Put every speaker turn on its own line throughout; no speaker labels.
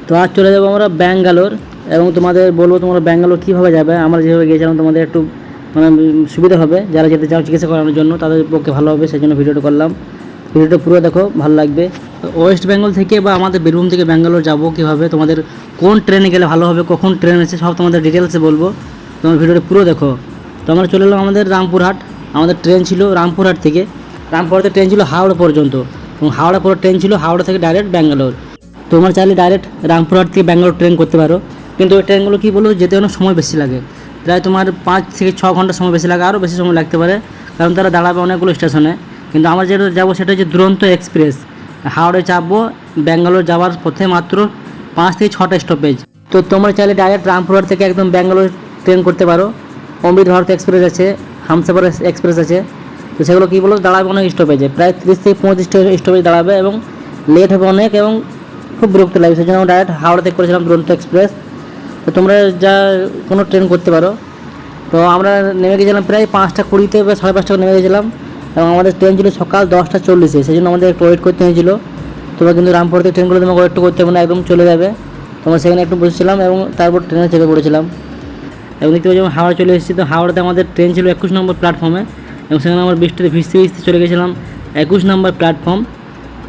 তো আজ চলে যাবো আমরা ব্যাঙ্গালোর এবং তোমাদের বলবো তোমরা ব্যাঙ্গালোর কীভাবে যাবে। আমরা যেভাবে গিয়েছিলাম তোমাদের একটু মানে সুবিধা হবে, যারা যেতে চাও চিকিৎসা করানোর জন্য তাদের পক্ষে ভালো হবে, সেই জন্য ভিডিওটা করলাম। ভিডিওটা পুরো দেখো, ভালো লাগবে। ওয়েস্ট বেঙ্গল থেকে বা আমাদের বীরভূম থেকে ব্যাঙ্গালোর যাবো কীভাবে, তোমাদের কোন ট্রেনে গেলে ভালো হবে, কখন ট্রেন আছে সব তোমাদের ডিটেলসে বলবো। তোমার ভিডিওটা পুরো দেখো। তো আমরা চলে এলাম আমাদের রামপুরহাট। আমাদের ট্রেন ছিল রামপুরহাট থেকে, রামপুরহাটে ট্রেন ছিল হাওড়া পর্যন্ত এবং হাওড়া পরে ট্রেন ছিল হাওড়া থেকে ডাইরেক্ট ব্যাঙ্গালোর। তোমরা চাইলে ডাইরেক্ট রামপুরহাট থেকে ব্যাঙ্গালোর ট্রেন করতে পারো, কিন্তু ওই ট্রেনগুলো কী বলো, যেতে অনেক সময় বেশি লাগে। প্রায় তোমার 5 থেকে 6 ঘন্টা সময় বেশি লাগে, আরও বেশি সময় লাগতে পারে, কারণ তারা দাঁড়াবে অনেকগুলো স্টেশনে। কিন্তু আমরা যেটা যাবো সেটা হচ্ছে দুরন্ত এক্সপ্রেস। হাওড়ায় চাপবো, ব্যাঙ্গালোর যাওয়ার পথে মাত্র 5 থেকে 6টা স্টপেজ। তো তোমরা চাইলে ডাইরেক্ট রামপুরহাট থেকে একদম ব্যাঙ্গালোর ট্রেন করতে পারো। অমৃত ভারত এক্সপ্রেস আছে, হামসাফার এক্সপ্রেস আছে। তো সেগুলো কী বলো, দাঁড়াবে অনেক স্টপেজে, প্রায় 30 থেকে 35টা স্টপেজ দাঁড়াবে এবং লেট হবে অনেক এবং খুব বিরক্ত লাগবে। সেই জন্য আমরা ডাইরেক্ট হাওড়া থেকে করেছিলাম দুরন্ত এক্সপ্রেস। তো তোমরা যা কোনো ট্রেন করতে পারো। তো আমরা নেমে গেছিলাম প্রায় 5টা 20-তে বা 5:30 নেমে গেছিলাম এবং আমাদের ট্রেন ছিল সকাল 10টা 40-এ, সেই জন্য আমাদের একটু ওয়েট করতে হয়েছিল। তোমরা কিন্তু রামপুর থেকে ট্রেনগুলো তোমাকে ওয়েট করতে হবে না, একদম চলে যাবে। তোমরা সেখানে একটু বসেছিলাম এবং তারপর ট্রেনে চেপে পড়েছিলাম এবং দেখতে পাচ্ছি হাওড়া চলে এসেছি। তো হাওড়াতে আমাদের ট্রেন ছিল 21 নম্বর প্ল্যাটফর্মে এবং সেখানে আমরা বৃষ্টিতে ভিজতে ভিজতে চলে গেছিলাম 21 নম্বর প্ল্যাটফর্ম।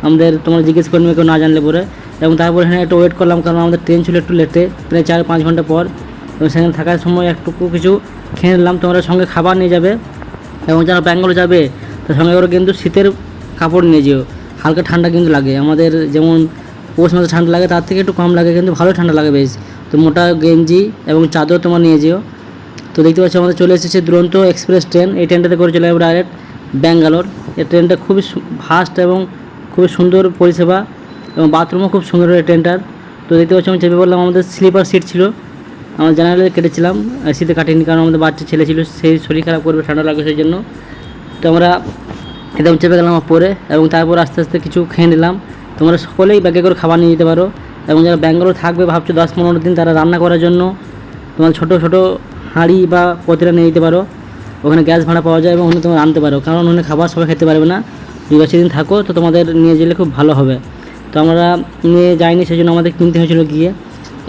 আমাদের তোমরা জিজ্ঞেস করে নেবে কেউ না জানলে পরে। এবং তারপর এখানে একটু ওয়েট করলাম, কারণ আমাদের ট্রেন ছিল একটু লেটে, প্রায় 4-5 ঘন্টা পর। এবং সেখানে থাকার সময় একটু কিছু খেয়ে নিলাম। তোমরা সঙ্গে খাবার নিয়ে যাবে এবং যারা ব্যাঙ্গালোর যাবে তার সঙ্গে করে কিন্তু শীতের কাপড় নিয়ে যেও, হালকা ঠান্ডা কিন্তু লাগে। আমাদের যেমন পৌষ মাসে ঠান্ডা লাগে তার থেকে একটু কম লাগে, কিন্তু ভালো ঠান্ডা লাগে বেশ। তো মোটা গেঞ্জি এবং চাদর তোমার নিয়ে যেও। তো দেখতে পাচ্ছি আমাদের চলে এসেছে দুরন্ত এক্সপ্রেস ট্রেন। এই ট্রেনটাতে করে চলে যাবো ডাইরেক্ট ব্যাঙ্গালোর। এই ট্রেনটা খুবই ফাস্ট এবং খুবই সুন্দর পরিষেবা এবং বাথরুমও খুব সুন্দর এই ট্রেনটার। তো দেখতে পাচ্ছি আমি চেপে বললাম, আমাদের স্লিপার সিট ছিল, আমরা জেনারেলে কেটেছিলাম, শীতে কাটিনি, কারণ আমাদের বাচ্চা ছেলে ছিল, সেই শরীর খারাপ করবে, ঠান্ডা লাগবে সেই জন্য। তো আমরা একদম চেপে গেলাম পরে এবং তারপর আস্তে আস্তে কিছু খেয়ে নিলাম। তোমরা সকলেই ব্যাগে করে খাবার নিয়ে যেতে পারো এবং যারা ব্যাঙ্গালোর থাকবে ভাবছো 10-15 দিন, তারা রান্না করার জন্য তোমার ছোটো ছোটো হাঁড়ি বা পতিরা নিয়ে যেতে পারো। ওখানে গ্যাস ভাড়া পাওয়া যায় এবং ওখানে তোমরা আনতে পারো, কারণ ওখানে খাবার সবাই খেতে পারবে না। যদি বেশি দিন থাকো তো তোমাদের নিয়ে গেলে খুব ভালো হবে। তো আমরা নিয়ে যাইনি, সেই জন্য আমাদের কিনতে হয়েছিল গিয়ে,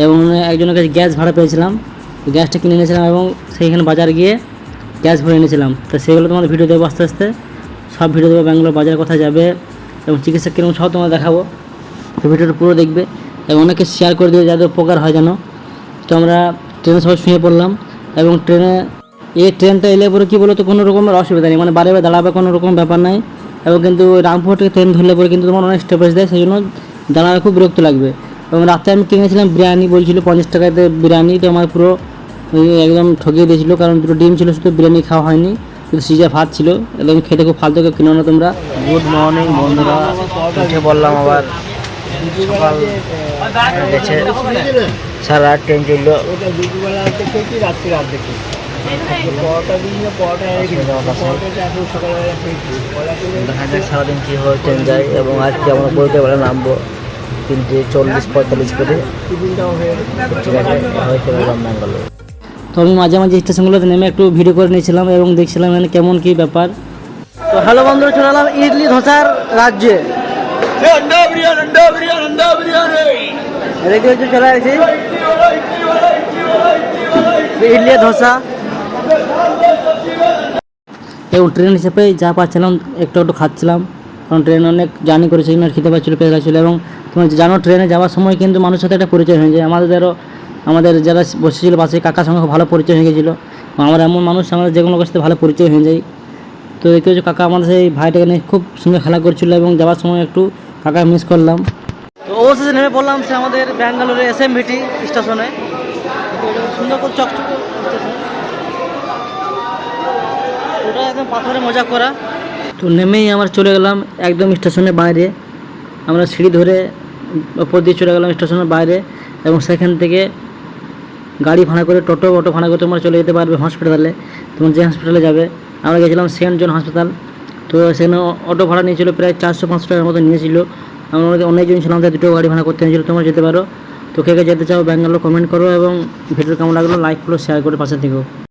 এবং একজনের কাছে গ্যাস ভাড়া পেয়েছিলাম, গ্যাসটা কিনে এনেছিলাম এবং সেইখানে বাজার গিয়ে গ্যাস ভরে এনেছিলাম। তো সেগুলো তোমাদের ভিডিও দেবো আস্তে আস্তে, সব ভিডিও দেবো, ব্যাঙ্গালোর বাজার কোথায় যাবে এবং চিকিৎসা কিরকম সব তোমাদের দেখাবো। তো ভিডিওটা পুরো দেখবে এবং অনেকে শেয়ার করে দেবে যাদের উপকার হয় যেন। তো আমরা ট্রেনে সবাই শুয়ে পড়লাম এবং এই ট্রেনটা এলে পরে কী বলো তো, কোনো রকমের অসুবিধা নেই, মানে বারে বারে দাঁড়াবে কোনো রকম ব্যাপার নাই। এবং কিন্তু রামপুর থেকে ট্রেন ধরলে পরে কিন্তু তোমার অনেক স্টপেজ দেয়, সেই জন্য দাঁড়াবে খুব বিরক্ত লাগবে। এবং রাত্রে আমি কিনেছিলাম বিরিয়ানি, বলছিল 50 টাকাতে বিরিয়ানি। তো আমার পুরো একদম ঠকিয়ে দিয়েছিলো, কারণ দুটো ডিম ছিল, শুধু বিরিয়ানি খাওয়া হয়নি, শুধু সিজা ভাত ছিল। একদম খেতে খুব ফালতু, কেউ কিনো না তোমরা।
গুড মর্নিং বন্ধুরা, উঠে বললাম আবার, সকাল গেছে, সারা রাত ট্রেন চললো। দেখা যাক সারাদিন কী হয়, ট্রেন যায়। এবং আজকে আমরা বলতে পারে নামবো 3:40-45 করে, ঠিক আছে, হয়তো ব্যাঙ্গালোর।
তো আমি মাঝে মাঝে স্টেশনগুলোতে নেমে একটু ভিডিও করে নিয়েছিলাম এবং দেখছিলাম এখানে কেমন কী ব্যাপার। তো হ্যালো বন্ধুরা, চলে এলাম ইডলি ধোসার রাজ্যে। দেখতে হচ্ছে চলে আসছি ইডলি ধোসা এবং ট্রেন হিসেবে যা পাচ্ছিলাম একটু একটু খাচ্ছিলাম, কারণ ট্রেন অনেক জার্নি করেছে, খেতে পাচ্ছিলো, পেয়ে গেছিলো। এবং তোমার জানো ট্রেনে যাওয়ার সময় কিন্তু মানুষের সাথে একটা পরিচয় হয়ে যায়। আমাদের যারা বসেছিল পাশে কাকার সঙ্গে ভালো পরিচয় হয়ে গেছিলো। আমরা এমন মানুষ, আমাদের যে কোনো লোকের সাথে ভালো পরিচয় হয়ে যায়। তো দেখতে হচ্ছে কাকা আমাদের সেই ভাইটাকে নিয়ে খুব সুন্দর খেলা করছিলো এবং যাওয়ার সময় একটু কাকা মিস করলাম। তো অবশেষে নেমে পড়লাম সে আমাদের ব্যাঙ্গালোরের SMVT স্টেশনে। সুন্দর করে চকচকে স্টেশন, ওটা একদম পাথরে মজা করা। তো নেমেই আমরা চলে গেলাম একদম স্টেশনের বাইরে। আমরা সিঁড়ি ধরে ওপর দিয়ে চলে গেলাম স্টেশনের বাইরে এবং সেখান থেকে গাড়ি ভাড়া করে, অটো ভাড়া করে তোমরা চলে যেতে পারবে হসপিটালে। তোমার যে হসপিটালে যাবে, আমরা গেছিলাম সেন্ট জন হসপিটাল। তো সেখানে অটো ভাড়া নিয়েছিল প্রায় 400-500 টাকার মতো নিয়েছিল। আমরা অনেকজন ছিলাম, তাই দুটো গাড়ি ভাড়া করতে হয়েছিল। তোমরা যেতে পারো। তো কে কে যেতে চাও ব্যাঙ্গালোর কমেন্ট করো এবং ভিডিও কেমন লাগলো লাইক করো, শেয়ার করে পাশে থেকো।